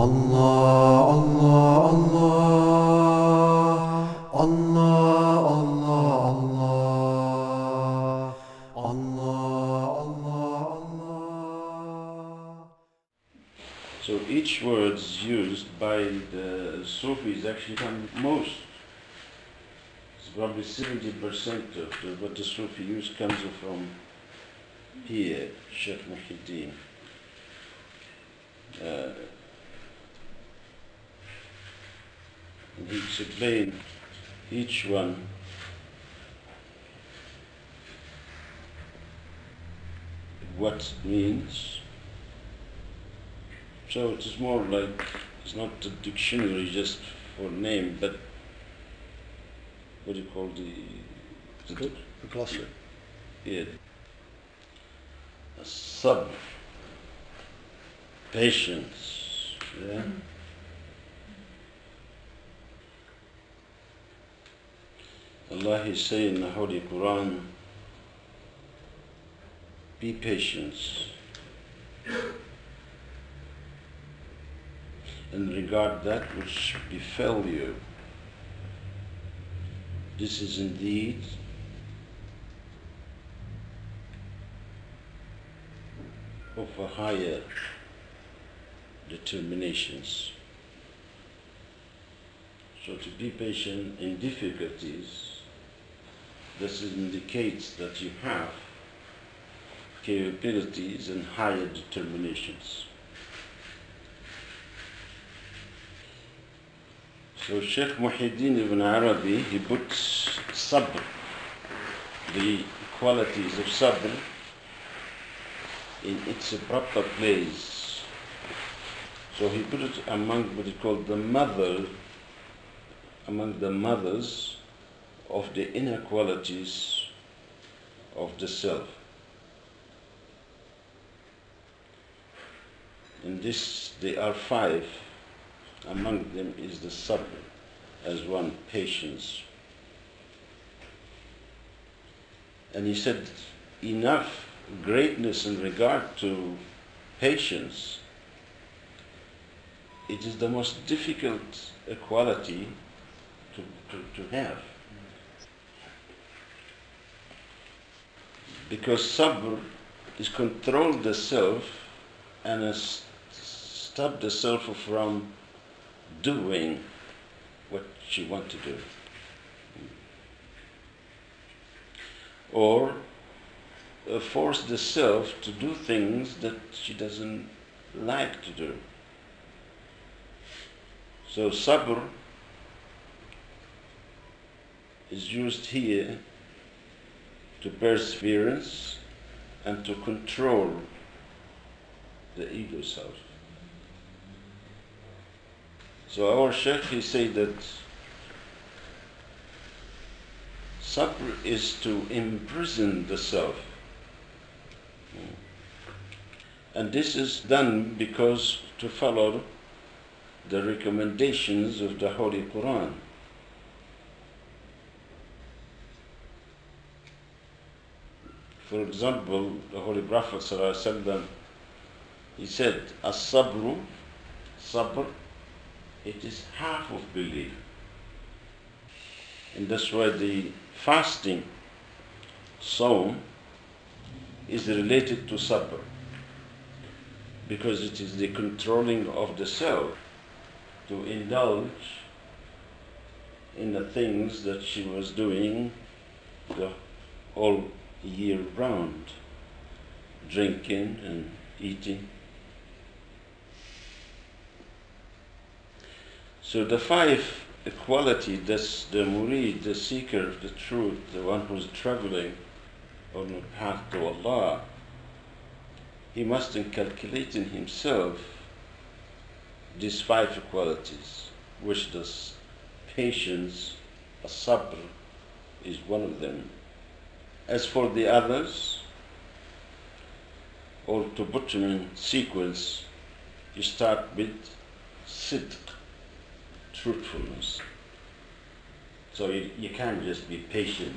Allah, Allah, Allah, Allah, Allah, Allah, Allah, Allah. So each word used by the Sufis actually come most. It's probably 70% of what the Sufi use comes from here, Sheikh Muhyiddin. And he explained each one what it means. So it is more like, it's not a dictionary just for name, but what do you call the glossary? Yeah. Sabr, patience, yeah. Allah is saying in the Holy Quran, be patient and regard that which befell you. This is indeed of a higher determinations. So to be patient in difficulties, this indicates that you have capabilities and higher determinations. So Sheikh Muhyiddin ibn Arabi, he puts sabr, the qualities of sabr, in its proper place. So he put it among what he called the mother, among the mothers of the inner qualities of the self. In this, there are 5. Among them is the sabr, as one, patience. And he said, enough greatness in regard to patience. It is the most difficult quality to have. Because sabr is control the self and stop the self from doing what she wants to do. Or force the self to do things that she doesn't like to do. So sabr is used here to perseverance and to control the ego self. So our Sheikh, he said that sabr is to imprison the self. And this is done because to follow the recommendations of the Holy Quran. For example, the Holy Prophet ﷺ, he said, as-sabru, sabr, it is half of belief. And that's why the fasting, Sawm, is related to sabr, because it is the controlling of the self to indulge in the things that she was doing the whole year round, drinking and eating. So the 5 quality, that's the murid, the seeker of the truth, the one who's traveling on the path to Allah, he must inculcate in himself these 5 qualities, which the patience, as-sabr, is one of them. As for the others, or to put them in sequence, you start with sidq, truthfulness. So you can't just be patient.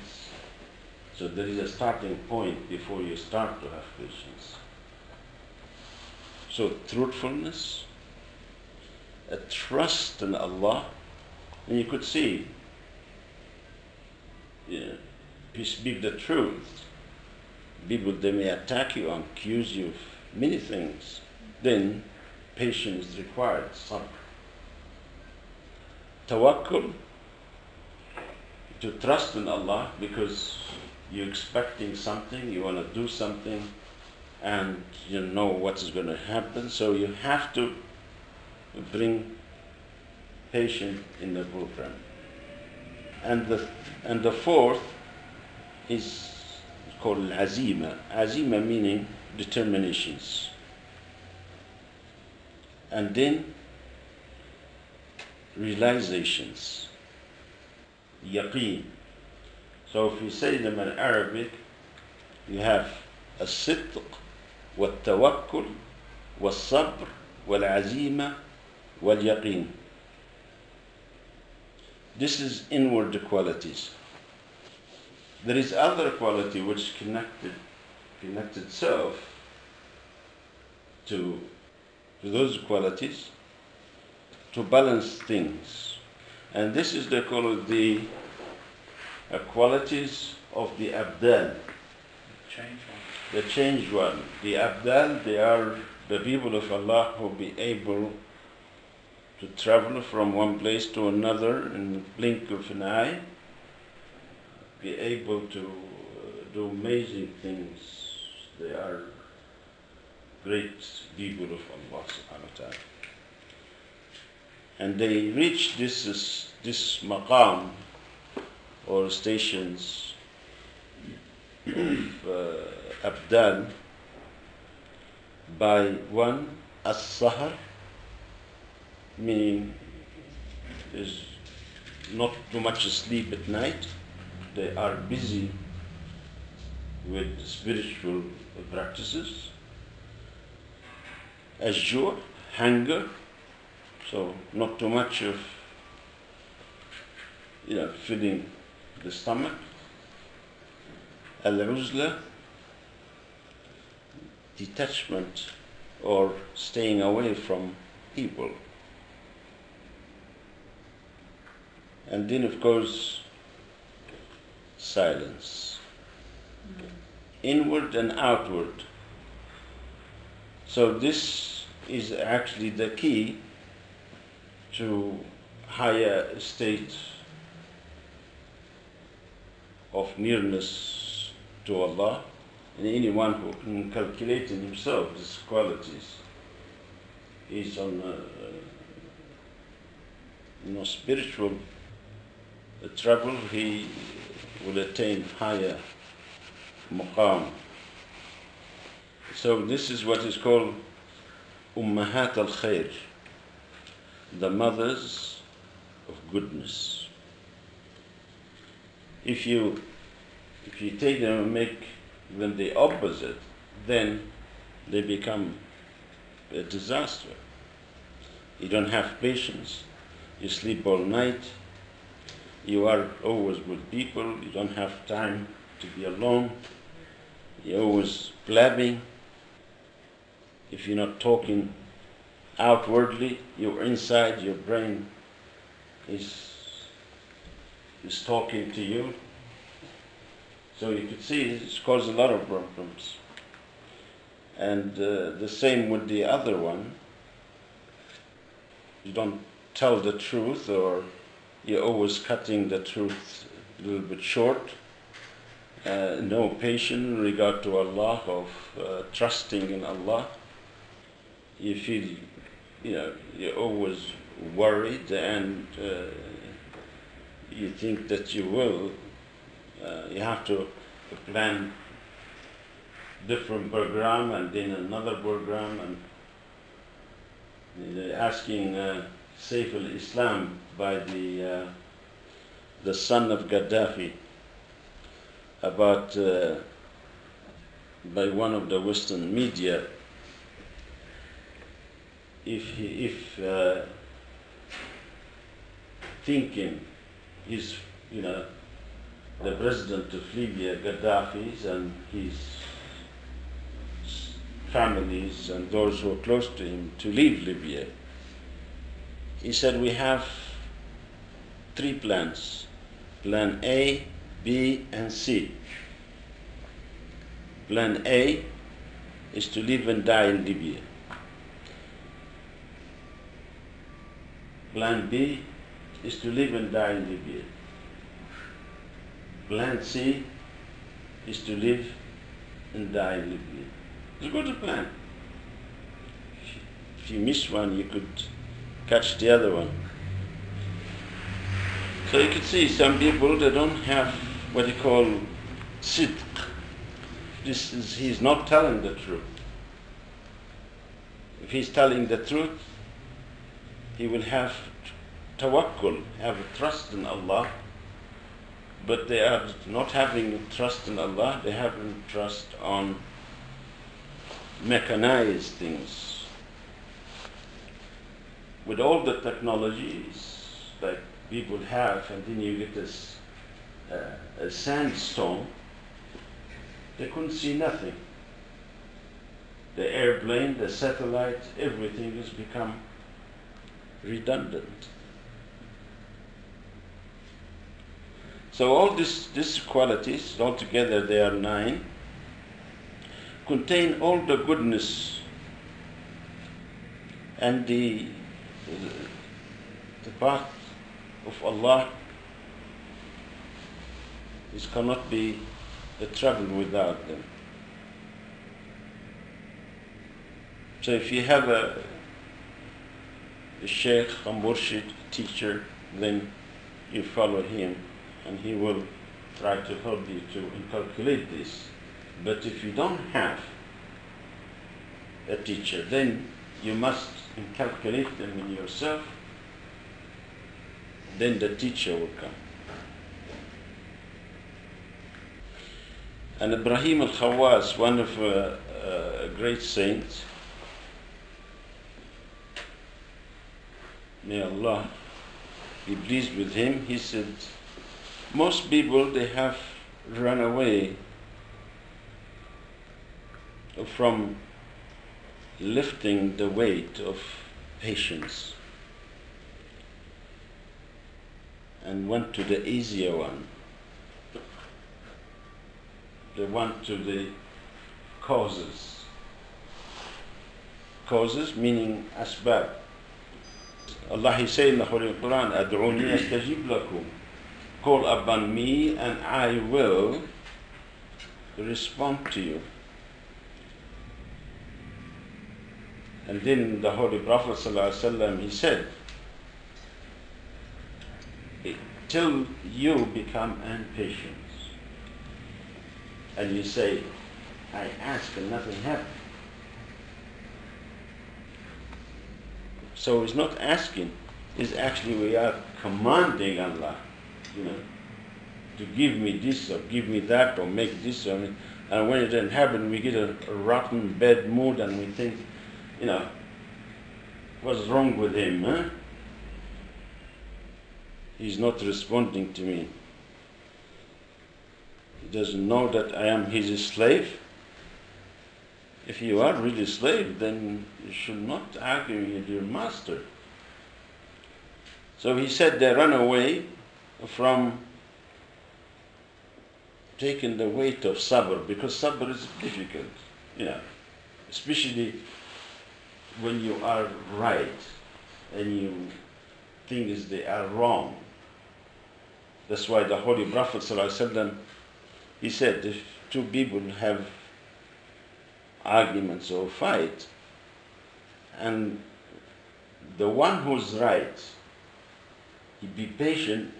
So there is a starting point before you start to have patience. So truthfulness, a trust in Allah, and you could see, if you speak the truth, people, they may attack you and accuse you of many things. Then patience is required, sabr. Tawakkul, to trust in Allah because you're expecting something, you want to do something, and you know what is going to happen, so you have to bring patience in the program. And the fourth is called azima. Azima meaning determinations. And then realizations, yaqeen. So if you say them in Arabic, you have الصدق والتوكل والصبر والعزيمة واليقين. This is inward qualities. There is other quality which connect itself to those qualities to balance things. And this is called the qualities of the abdal. The changed one. The abdal, they are the people of Allah who be able to travel from one place to another in the blink of an eye, be able to do amazing things. They are great people of Allah subhanahu wa ta'ala. And they reach this maqam or stations of abdal by one, as-sahar, meaning there's not too much sleep at night. They are busy with spiritual practices. As-ju', hunger, so not too much of filling the stomach. Al-uzla, detachment or staying away from people. And then of course silence, inward and outward. So this is actually the key to higher state of nearness to Allah. And anyone who can calculate in himself these qualities is on spiritual travel, he will attain higher maqam. So this is what is called ummahat al-khair, the mothers of goodness. If you take them and make them the opposite, then they become a disaster. You don't have patience, you sleep all night, you are always with people, you don't have time to be alone, you're always blabbing. If you're not talking outwardly, you're inside, your brain is talking to you. So you could see it's caused a lot of problems. And the same with the other one. You don't tell the truth, or you're always cutting the truth a little bit short. No patience in regard to Allah, of trusting in Allah. You feel, you're always worried, and you think that you will. You have to plan different program and then another program, and they're asking Saif al-Islam by the son of Gaddafi about by one of the Western media, if thinking he's the president of Libya, Gaddafi's, and his families and those who are close to him to leave Libya. He said we have 3 plans. Plan A, B, and C. Plan A is to live and die in Libya. Plan B is to live and die in Libya. Plan C is to live and die in Libya. It's a good plan. If you miss one, you could catch the other one. So you could see some people, they don't have what you call sidq. He's not telling the truth. If he's telling the truth, he will have tawakkul, have trust in Allah. But they are not having trust in Allah, they have trust on mechanized things. With all the technologies that people have, and then you get this a sandstorm, they couldn't see nothing. The airplane, the satellite, everything has become redundant. So all these qualities, altogether they are 9, contain all the goodness and the path of Allah cannot be traveled without them. So if you have a sheikh, a murshid, teacher, then you follow him and he will try to help you to inculcate this. But if you don't have a teacher, then you must inculcate them in yourself, then the teacher will come. And Ibrahim al-Khawwas, one of a great saint, may Allah be pleased with him, he said, most people, they have run away from lifting the weight of patience and went to the easier one. They went to the causes. Causes meaning asbab. Allah is saying in the Holy Quran, "Ad'uni astajib lakum." Call upon me and I will respond to you. And then the Holy Prophet ﷺ, he said, till you become impatient and you say, I ask and nothing happens. So it's not asking, it's actually we are commanding Allah, to give me this or give me that or make this or, and when it doesn't happen, we get a rotten, bad mood and we think, what's wrong with him, huh? He's not responding to me. He doesn't know that I am his slave. If you are really a slave, then you should not argue with your master. So he said they run away from taking the weight of sabr, because sabr is difficult, especially when you are right and you think they are wrong. That's why the Holy Prophet ﷺ, he said, if 2 people have arguments or fight, and the one who's right, he be patient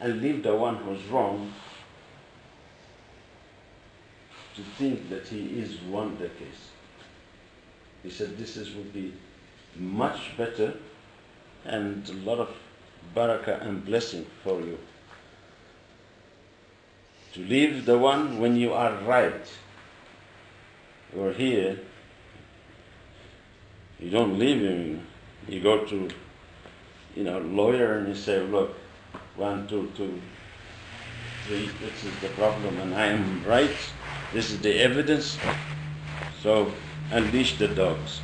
and leave the one who's wrong to think that he is won the case. He said this would be much better and a lot of barakah and blessing for you. To leave the one when you are right. Or here, you don't leave him. You go to, lawyer and you say, look, 1, 2, 3, this is the problem and I am right. This is the evidence. So unleash the dogs.